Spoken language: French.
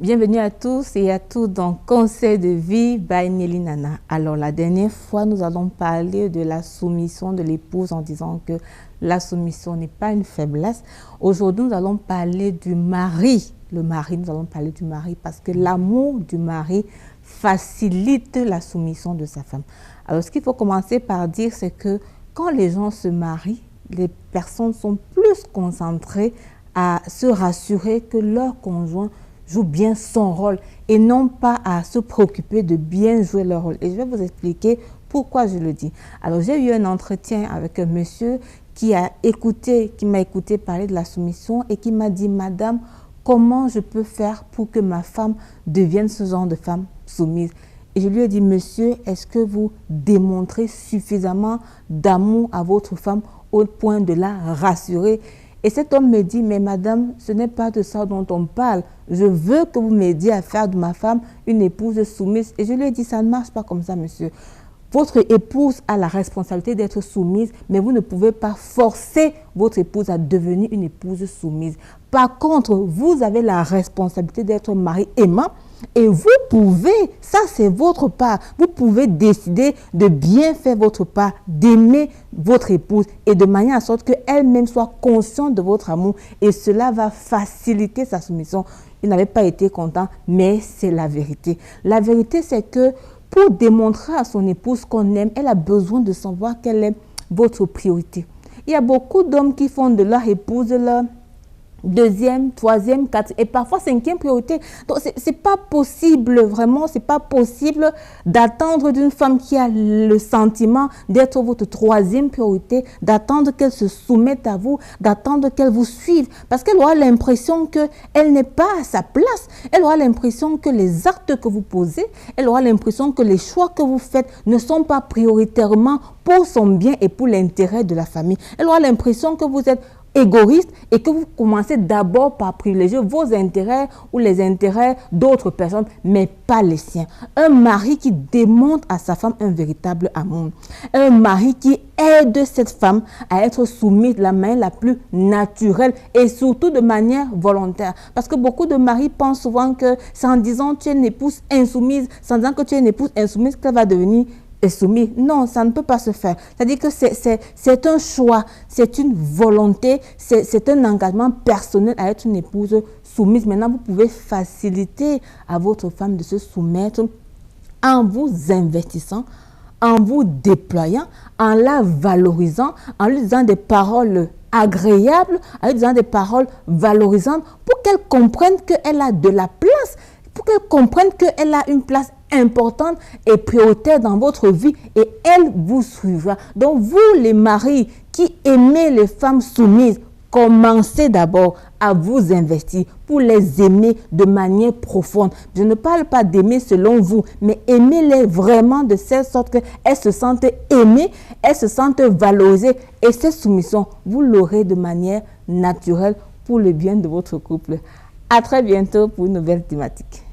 Bienvenue à tous et à toutes dans Conseil de vie by Nelly Nana. Alors la dernière fois, nous allons parler de la soumission de l'épouse en disant que la soumission n'est pas une faiblesse. Aujourd'hui, nous allons parler du mari. Nous allons parler du mari parce que l'amour du mari facilite la soumission de sa femme. Alors ce qu'il faut commencer par dire, c'est que quand les gens se marient, les personnes sont plus concentrées à se rassurer que leur conjoint joue bien son rôle et non pas à se préoccuper de bien jouer leur rôle. Et je vais vous expliquer pourquoi je le dis. Alors, j'ai eu un entretien avec un monsieur qui m'a écouté parler de la soumission et qui m'a dit, Madame, comment je peux faire pour que ma femme devienne ce genre de femme soumise? Et je lui ai dit, Monsieur, est-ce que vous démontrez suffisamment d'amour à votre femme au point de la rassurer? Et cet homme me dit, mais madame, ce n'est pas de ça dont on parle. Je veux que vous m'aidiez à faire de ma femme une épouse soumise. Et je lui ai dit, ça ne marche pas comme ça, monsieur. Votre épouse a la responsabilité d'être soumise, mais vous ne pouvez pas forcer votre épouse à devenir une épouse soumise. Par contre, vous avez la responsabilité d'être mari aimant et vous pouvez, ça c'est votre part, vous pouvez décider de bien faire votre part, d'aimer votre épouse et de manière à sorte qu'elle-même soit consciente de votre amour et cela va faciliter sa soumission. Il n'avait pas été content, mais c'est la vérité. La vérité, c'est que pour démontrer à son épouse qu'on aime, elle a besoin de savoir quelle est votre priorité. Il y a beaucoup d'hommes qui font de leur épouse leur deuxième, troisième, quatrième et parfois cinquième priorité. Donc, c'est pas possible, vraiment, c'est pas possible d'attendre d'une femme qui a le sentiment d'être votre troisième priorité, d'attendre qu'elle se soumette à vous, d'attendre qu'elle vous suive, parce qu'elle aura l'impression qu'elle n'est pas à sa place, elle aura l'impression que les actes que vous posez, elle aura l'impression que les choix que vous faites ne sont pas prioritairement pour son bien et pour l'intérêt de la famille. Elle aura l'impression que vous êtes égoïste et que vous commencez d'abord par privilégier vos intérêts ou les intérêts d'autres personnes, mais pas les siens. Un mari qui démontre à sa femme un véritable amour. Un mari qui aide cette femme à être soumise de la manière la plus naturelle et surtout de manière volontaire. Parce que beaucoup de maris pensent souvent que c'est en disant tu es une épouse insoumise, sans disant que tu es une épouse insoumise qu'elle va devenir soumis. Non, ça ne peut pas se faire. C'est-à-dire que c'est un choix, c'est une volonté, c'est un engagement personnel à être une épouse soumise. Maintenant, vous pouvez faciliter à votre femme de se soumettre en vous investissant, en vous déployant, en la valorisant, en lui disant des paroles agréables, en lui disant des paroles valorisantes pour qu'elle comprenne qu'elle a de la place, pour qu'elle comprenne qu'elle a une place importante et prioritaire dans votre vie et elle vous suivra. Donc vous les maris qui aimez les femmes soumises, commencez d'abord à vous investir pour les aimer de manière profonde. Je ne parle pas d'aimer selon vous, mais aimez-les vraiment de telle sorte qu'elles se sentent aimées, elles se sentent valorisées et cette soumission, vous l'aurez de manière naturelle pour le bien de votre couple. À très bientôt pour une nouvelle thématique.